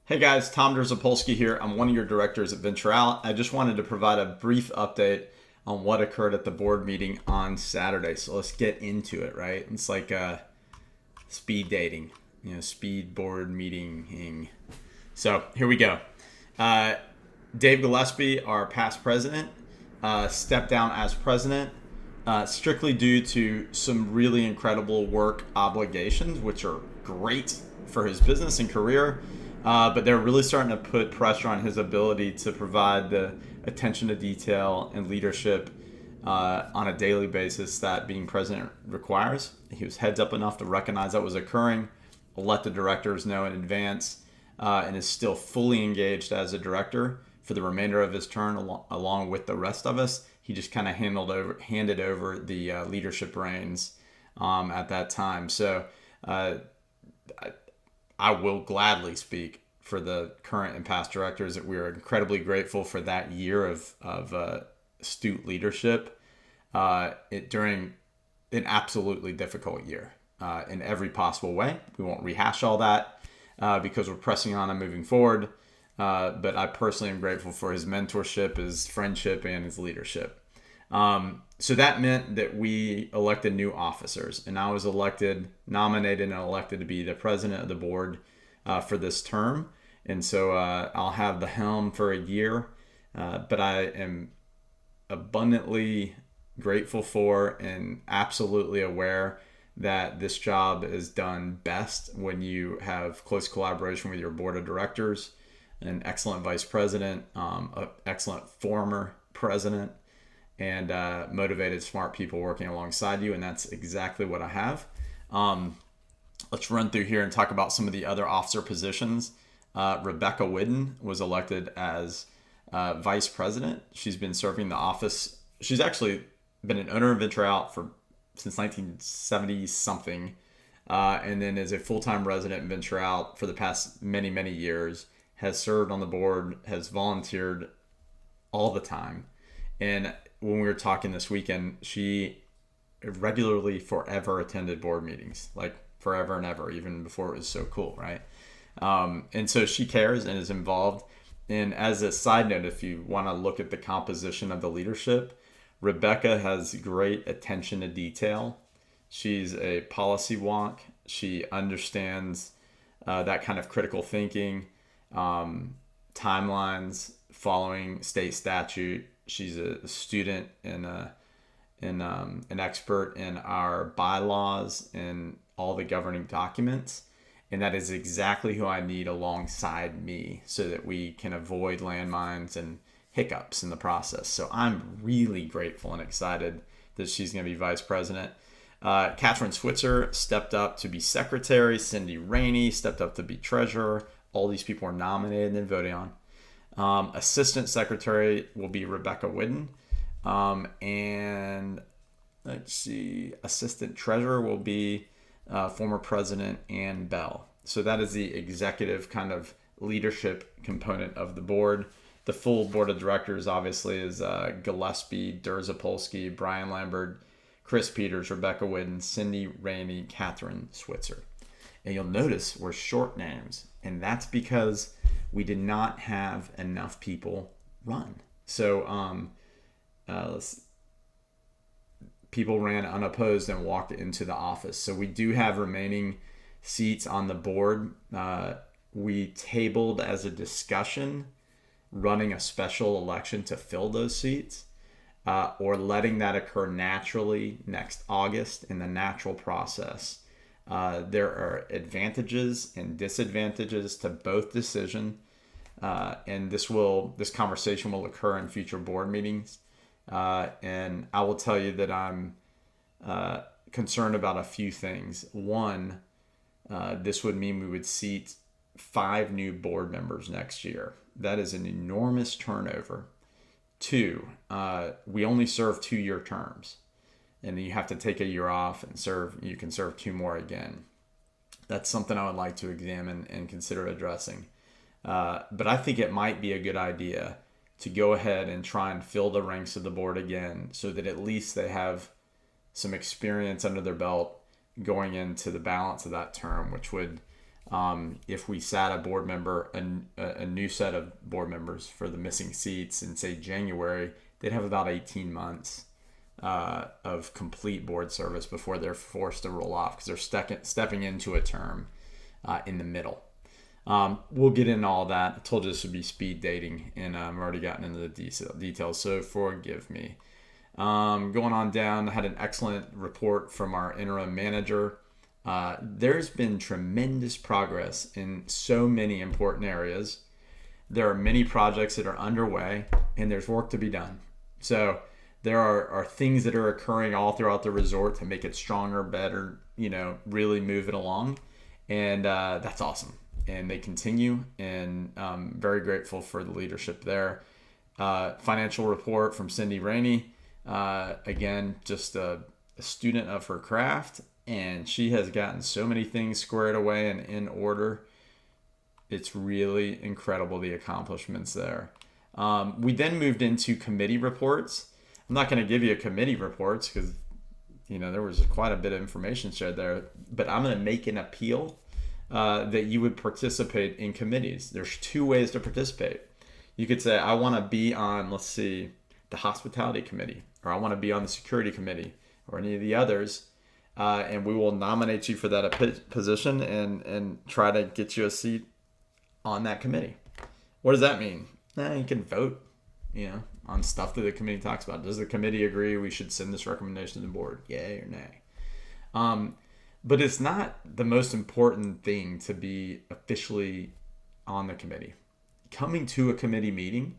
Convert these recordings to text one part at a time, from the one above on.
Hey guys, Tom Derzapolsky here. I'm one of your directors at Venture Out. I just wanted to provide a brief update on what occurred at the board meeting on Saturday. So let's get into it, right? It's like speed dating, speed board meeting. So here we go. Uh, Dave Gillespie, our past president, stepped down as president strictly due to some really incredible work obligations, which are great for his business and career. But they're really starting to put pressure on his ability to provide the attention to detail and leadership on a daily basis that being president requires. He was heads up enough to recognize that was occurring, let the directors know in advance, and is still fully engaged as a director for the remainder of his term, along with the rest of us. He just kind of handed over the leadership reins at that time. So I will gladly speak for the current and past directors that we are incredibly grateful for that year of astute leadership during an absolutely difficult year in every possible way. We won't rehash all that because we're pressing on and moving forward. But I personally am grateful for his mentorship, his friendship, and his leadership. So that meant that we elected new officers, and I was nominated and elected to be the president of the board for this term. And so I'll have the helm for a year, but I am abundantly grateful for and absolutely aware that this job is done best when you have close collaboration with your board of directors, an excellent vice president, an excellent former president, and motivated, smart people working alongside you. And that's exactly what I have. Let's run through here and talk about some of the other officer positions. Rebecca Whidden was elected as vice president. She's been serving the office. She's actually been an owner of Venture Out since 1970 something, and then is a full-time resident in Venture Out for the past many, many years. Has served on the board, has volunteered all the time. And when we were talking this weekend, she regularly forever attended board meetings, like forever and ever, even before it was so cool, right? And so she cares and is involved. And as a side note, if you want to look at the composition of the leadership, Rebecca has great attention to detail. She's a policy wonk. She understands that kind of critical thinking, timelines, following state statute. She's a student and an expert in our bylaws and all the governing documents. And that is exactly who I need alongside me so that we can avoid landmines and hiccups in the process. So I'm really grateful and excited that she's going to be vice president. Catherine Switzer stepped up to be secretary. Cindy Rainey stepped up to be treasurer. All these people were nominated and voted on. Assistant secretary will be Rebecca Whidden. And let's see, assistant treasurer will be former president Ann Bell. So that is the executive kind of leadership component of the board. The full board of directors obviously is Gillespie, Derzapolsky, Brian Lambert, Chris Peters, Rebecca Whidden, Cindy Rainey, Catherine Switzer. And you'll notice we're short names, and that's because we did not have enough people run. So people ran unopposed and walked into the office. So we do have remaining seats on the board. We tabled as a discussion running a special election to fill those seats, or letting that occur naturally next August in the natural process. There are advantages and disadvantages to both decision, and this conversation will occur in future board meetings. And I will tell you that I'm concerned about a few things. One, this would mean we would seat 5 new board members next year. That is an enormous turnover. 2, we only serve 2-year terms. And then you have to take a year off and you can serve 2 more again. That's something I would like to examine and consider addressing. But I think it might be a good idea to go ahead and try and fill the ranks of the board again so that at least they have some experience under their belt going into the balance of that term, which would If we sat a board member, a new set of board members for the missing seats in, say, January, they'd have about 18 months of complete board service before they're forced to roll off because they're stepping into a term in the middle. We'll get into all that. I told you this would be speed dating, and I've already gotten into the details, so forgive me. Going on down, I had an excellent report from our interim manager. There's been tremendous progress in so many important areas. There are many projects that are underway, and there's work to be done. So there are things that are occurring all throughout the resort to make it stronger, better, really move it along. And that's awesome. And they continue, and I'm very grateful for the leadership there. Financial report from Cindy Rainey. Again, just a student of her craft, and she has gotten so many things squared away and in order. It's really incredible, the accomplishments there. We then moved into committee reports. I'm not going to give you committee reports because, there was quite a bit of information shared there, but I'm going to make an appeal that you would participate in committees. There's two ways to participate. You could say, I want to be on, let's see, the hospitality committee, or I want to be on the security committee, or any of the others, and we will nominate you for that position and try to get you a seat on that committee. What does that mean? You can vote, on stuff that the committee talks about. Does the committee agree we should send this recommendation to the board? Yay or nay? But it's not the most important thing to be officially on the committee. Coming to a committee meeting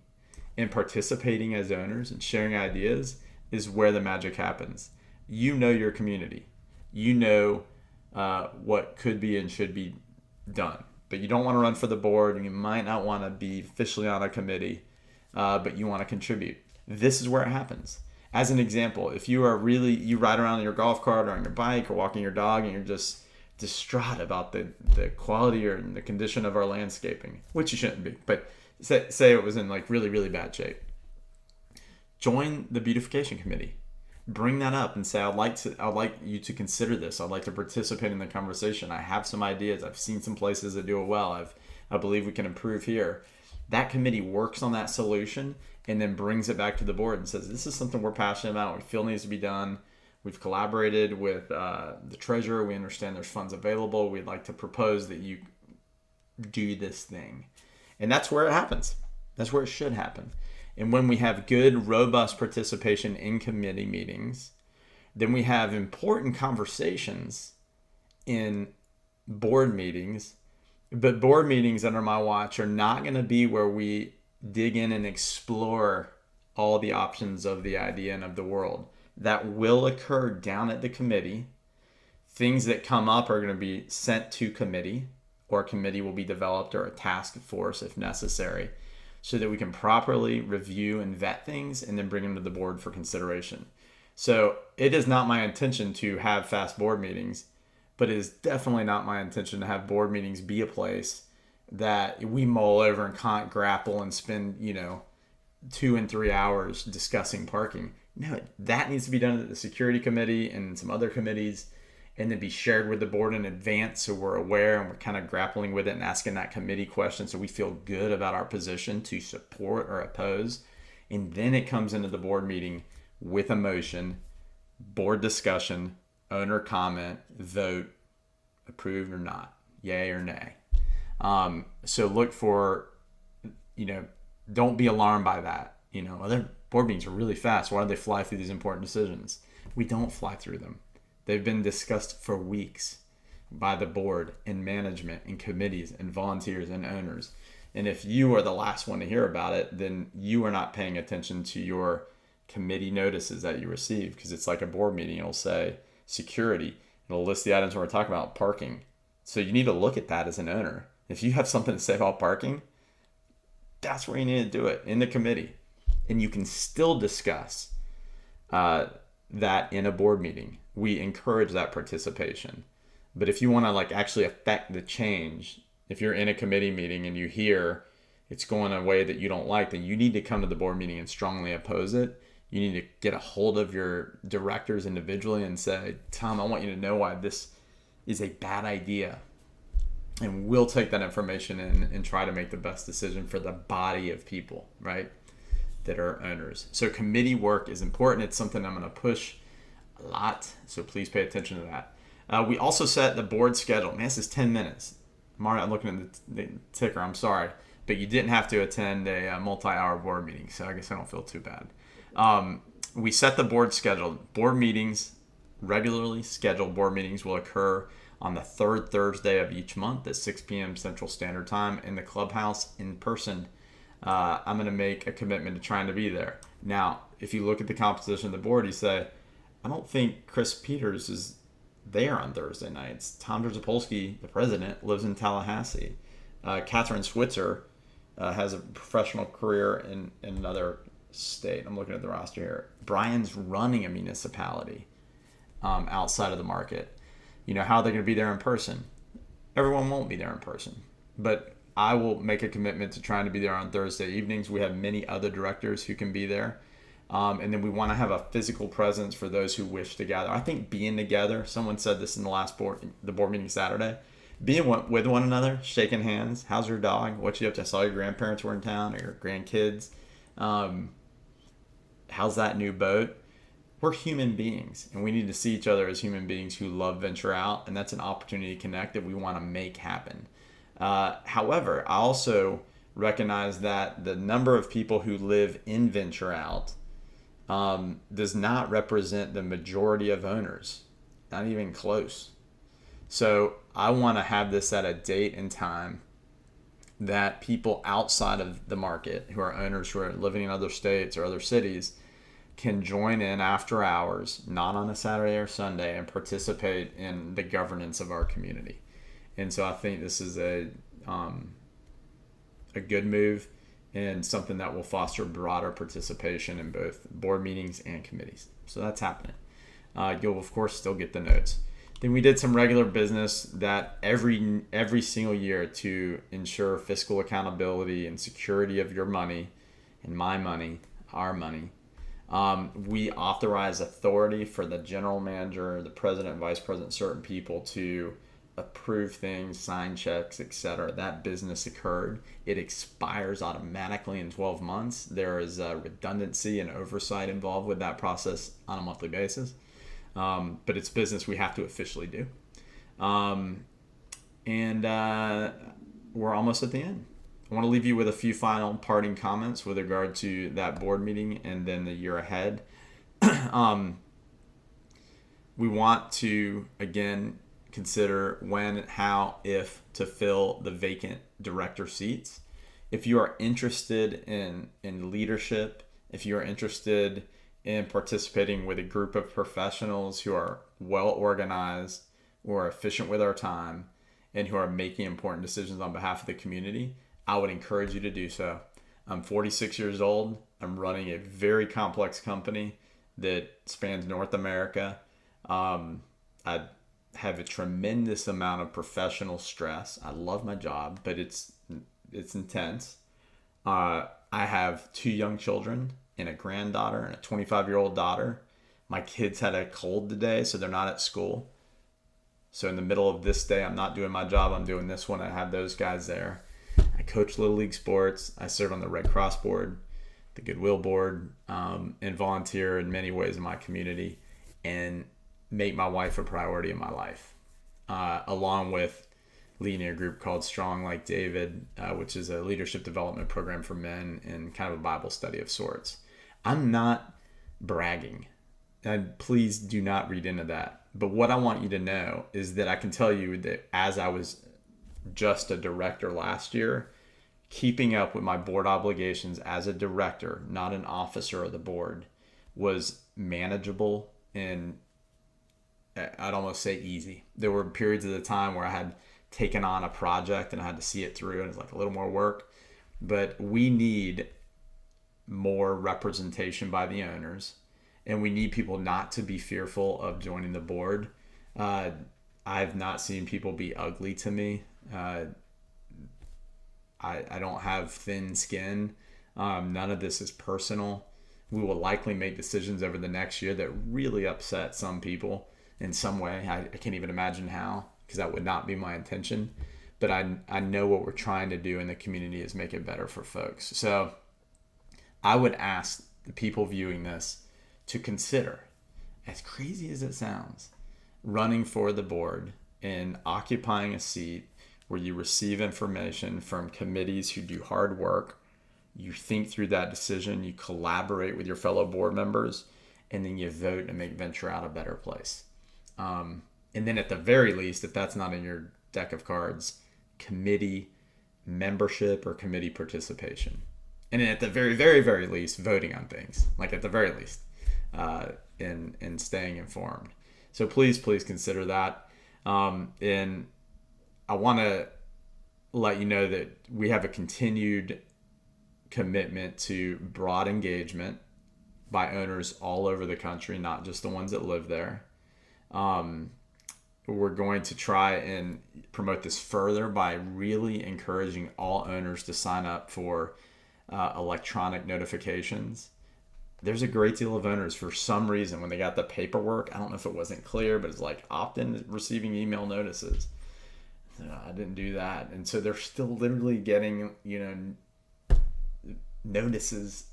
and participating as owners and sharing ideas is where the magic happens. You know your community. You know what could be and should be done. But you don't want to run for the board, and you might not want to be officially on a committee, but you want to contribute. This is where it happens. As an example, if you ride around in your golf cart or on your bike or walking your dog and you're just distraught about the quality or the condition of our landscaping, which you shouldn't be, but say it was in really, really bad shape. Join the beautification committee. Bring that up and say, I'd like you to consider this. I'd like to participate in the conversation. I have some ideas. I've seen some places that do it well. I believe we can improve here. That committee works on that solution and then brings it back to the board and says, this is something we're passionate about. We feel needs to be done. We've collaborated with the treasurer. We understand there's funds available. We'd like to propose that you do this thing. And that's where it happens. That's where it should happen. And when we have good, robust participation in committee meetings, then we have important conversations in board meetings. But board meetings under my watch are not going to be where we dig in and explore all the options of the idea and of the world. That will occur down at the committee. Things that come up are going to be sent to committee, or a committee will be developed, or a task force if necessary, so that we can properly review and vet things and then bring them to the board for consideration. So it is not my intention to have fast board meetings, but it is definitely not my intention to have board meetings be a place that we mull over and can't grapple and spend, 2 and 3 hours discussing parking. No, that needs to be done at the security committee and some other committees, and then be shared with the board in advance so we're aware and we're kind of grappling with it and asking that committee question so we feel good about our position to support or oppose. And then it comes into the board meeting with a motion, board discussion, owner comment, vote, approved or not, yay or nay. So look for, don't be alarmed by that. Other board meetings are really fast. Why do they fly through these important decisions? We don't fly through them. They've been discussed for weeks by the board and management and committees and volunteers and owners. And if you are the last one to hear about it, then you are not paying attention to your committee notices that you receive, because it's like a board meeting. It'll say security. It'll list the items we're talking about, parking. So you need to look at that as an owner. If you have something to say about parking, that's where you need to do it, in the committee. And you can still discuss that in a board meeting. We encourage that participation. But if you want to actually affect the change, if you're in a committee meeting and you hear it's going a way that you don't like, then you need to come to the board meeting and strongly oppose it. You need to get a hold of your directors individually and say, Tom, I want you to know why this is a bad idea. And we'll take that information in and try to make the best decision for the body of people, right, that are owners. So committee work is important. It's something I'm going to push a lot, so please pay attention to that. We also set the board schedule. Man, this is 10 minutes. I'm looking at the ticker. I'm sorry. But you didn't have to attend a multi-hour board meeting, so I guess I don't feel too bad. We set the board schedule. Board meetings, regularly scheduled board meetings, will occur on the third Thursday of each month at 6 p.m. Central Standard Time in the clubhouse in person. I'm going to make a commitment to trying to be there. Now, if you look at the composition of the board, you say, I don't think Chris Peters is there on Thursday nights. Tom Zapolsky, the president, lives in Tallahassee. Catherine Switzer has a professional career in another state. I'm looking at the roster here. Brian's running a municipality outside of the market. How are they going to be there in person? Everyone won't be there in person. But I will make a commitment to trying to be there on Thursday evenings. We have many other directors who can be there. And then we want to have a physical presence for those who wish to gather. I think being together, someone said this in the board meeting Saturday, being with one another, shaking hands. How's your dog? What you up to? I saw your grandparents were in town, or your grandkids. How's that new boat? We're human beings, and we need to see each other as human beings who love Venture Out, and that's an opportunity to connect that we want to make happen. However, I also recognize that the number of people who live in Venture Out does not represent the majority of owners, not even close. So I want to have this at a date and time that people outside of the market who are owners who are living in other states or other cities can join in after hours, not on a Saturday or Sunday, and participate in the governance of our community. And so I think this is a good move and something that will foster broader participation in both board meetings and committees. So that's happening. You'll, of course, still get the notes. Then we did some regular business that every single year to ensure fiscal accountability and security of your money and my money, our money. We authorize authority for the general manager, the president, vice president, certain people to approve things, sign checks, etc. That business occurred. It expires automatically in 12 months. There is redundancy and oversight involved with that process on a monthly basis. But it's business we have to officially do. And we're almost at the end. I want to leave you with a few final parting comments with regard to that board meeting and then the year ahead. We want to, again, consider when, how, if to fill the vacant director seats. If you are interested in leadership, if you are interested in participating with a group of professionals who are well organized, who are efficient with our time, and who are making important decisions on behalf of the community, I would encourage you to do so. I'm 46 years old. I'm running a very complex company that spans North America. I have a tremendous amount of professional stress. I love my job, but it's intense. I have 2 young children and a granddaughter and a 25-year-old daughter. My kids had a cold today, so they're not at school. So in the middle of this day, I'm not doing my job. I'm doing this one. I have those guys there. I coach Little League sports. I serve on the Red Cross board, the Goodwill board, and volunteer in many ways in my community and make my wife a priority in my life, along with leading a group called Strong Like David, which is a leadership development program for men and kind of a Bible study of sorts. I'm not bragging, and please do not read into that. But what I want you to know is that I can tell you that as I was just a director last year, keeping up with my board obligations as a director, not an officer of the board, was manageable and I'd almost say easy. There were periods of the time where I had taken on a project and I had to see it through and it's like a little more work. But we need more representation by the owners, and we need people not to be fearful of joining the board. I've not seen people be ugly to me. I don't have thin skin. None of this is personal. We will likely make decisions over the next year that really upset some people in some way. I can't even imagine how, because that would not be my intention. but I know what we're trying to do in the community is make it better for folks. So I would ask the people viewing this to consider, as crazy as it sounds, running for the board and occupying a seat where you receive information from committees who do hard work. You think through that decision, you collaborate with your fellow board members, and then you vote and make Venture Out a better place. And then at the very least, if that's not in your deck of cards, committee membership or committee participation. And then at the very, very, very least, voting on things, like at the very least, and staying informed. So please consider that. And I want to let you know that we have a continued commitment to broad engagement by owners all over the country, not just the ones that live there. We're going to try and promote this further by really encouraging all owners to sign up for electronic notifications. There's a great deal of owners, for some reason, when they got the paperwork, I don't know if it wasn't clear, but it's like opt-in receiving email notices. I didn't do that. And so they're still literally getting, notices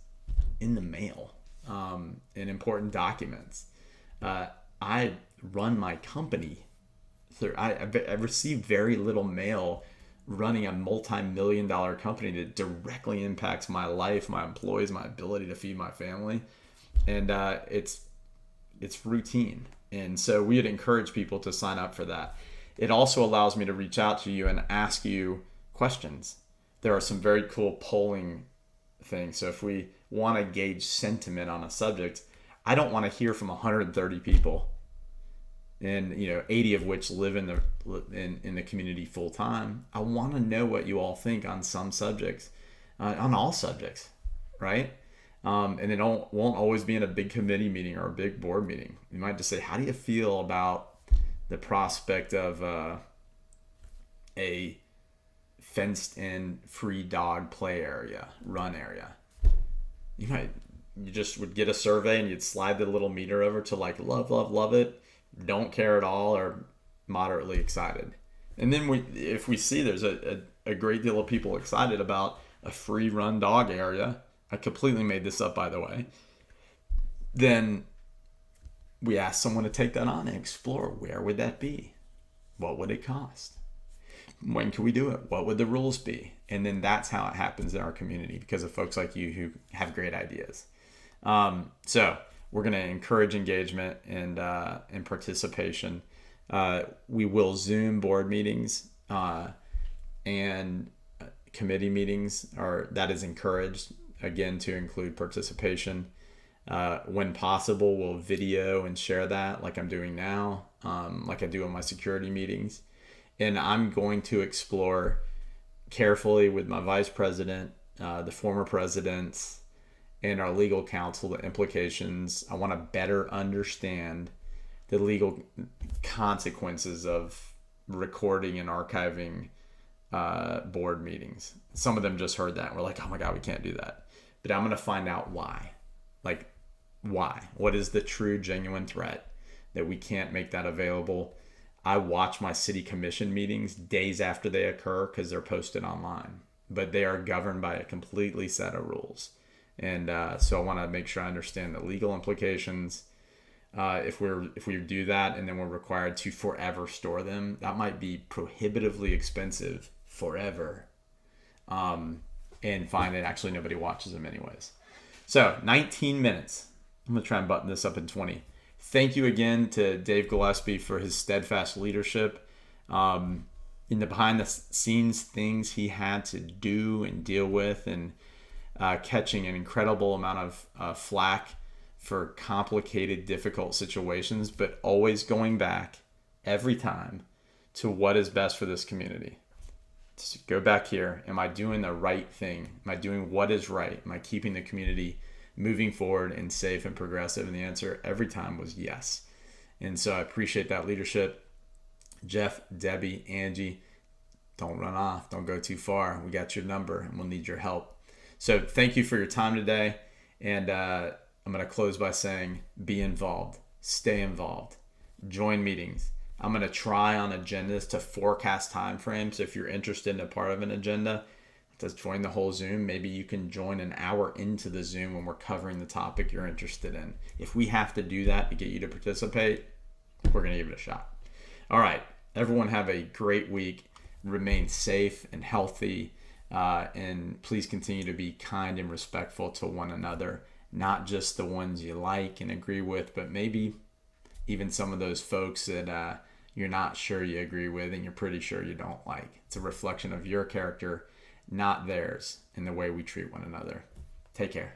in the mail, and important documents. I run my company. I received very little mail running a multi-million-dollar company that directly impacts my life, my employees, my ability to feed my family. And it's routine. And so we would encourage people to sign up for that. It also allows me to reach out to you and ask you questions. There are some very cool polling things. So if we want to gauge sentiment on a subject, I don't want to hear from 130 people, and 80 of which live in the community full time. I want to know what you all think on some subjects, on all subjects, right? And it won't always be in a big committee meeting or a big board meeting. You might just say, how do you feel about the prospect of a fenced-in free dog play area, run area? You just would get a survey and you'd slide the little meter over to like love it, don't care at all, or moderately excited. And then if we see there's a great deal of people excited about a free run dog area, I completely made this up, by the way, then we ask someone to take that on and explore, where would that be? What would it cost? When can we do it? What would the rules be? And then that's how it happens in our community, because of folks like you who have great ideas. So we're going to encourage engagement and participation. We will Zoom board meetings and committee meetings, that is encouraged, again, to include participation. When possible, we'll video and share that like I'm doing now, like I do in my security meetings. And I'm going to explore carefully with my vice president, the former presidents, and our legal counsel the implications. I want to better understand the legal consequences of recording and archiving board meetings. Some of them just heard that and we're like, oh my God, we can't do that. But I'm going to find out why. Like, why? What is the true, genuine threat that we can't make that available? I watch my city commission meetings days after they occur because they're posted online, but they are governed by a completely set of rules. And so I want to make sure I understand the legal implications. If we do that and then we're required to forever store them, that might be prohibitively expensive forever. And find that actually nobody watches them anyways. So 19 minutes. I'm going to try and button this up in 20. Thank you again to Dave Gillespie for his steadfast leadership. In the behind the scenes things he had to do and deal with, and catching an incredible amount of flack for complicated, difficult situations, but always going back every time to what is best for this community. Just go back here. Am I doing the right thing? Am I doing what is right? Am I keeping the community moving forward and safe and progressive? And the answer every time was yes. And so I appreciate that leadership. Jeff, Debbie, Angie, don't run off. Don't go too far. We got your number and we'll need your help. So thank you for your time today. And I'm going to close by saying, be involved, stay involved, join meetings, I'm going to try on agendas to forecast time frames. So if you're interested in a part of an agenda, just join the whole Zoom. Maybe you can join an hour into the Zoom when we're covering the topic you're interested in. If we have to do that to get you to participate, we're going to give it a shot. All right. Everyone have a great week. Remain safe and healthy. And please continue to be kind and respectful to one another. Not just the ones you like and agree with, but maybe even some of those folks that you're not sure you agree with and you're pretty sure you don't like. It's a reflection of your character, not theirs, in the way we treat one another. Take care.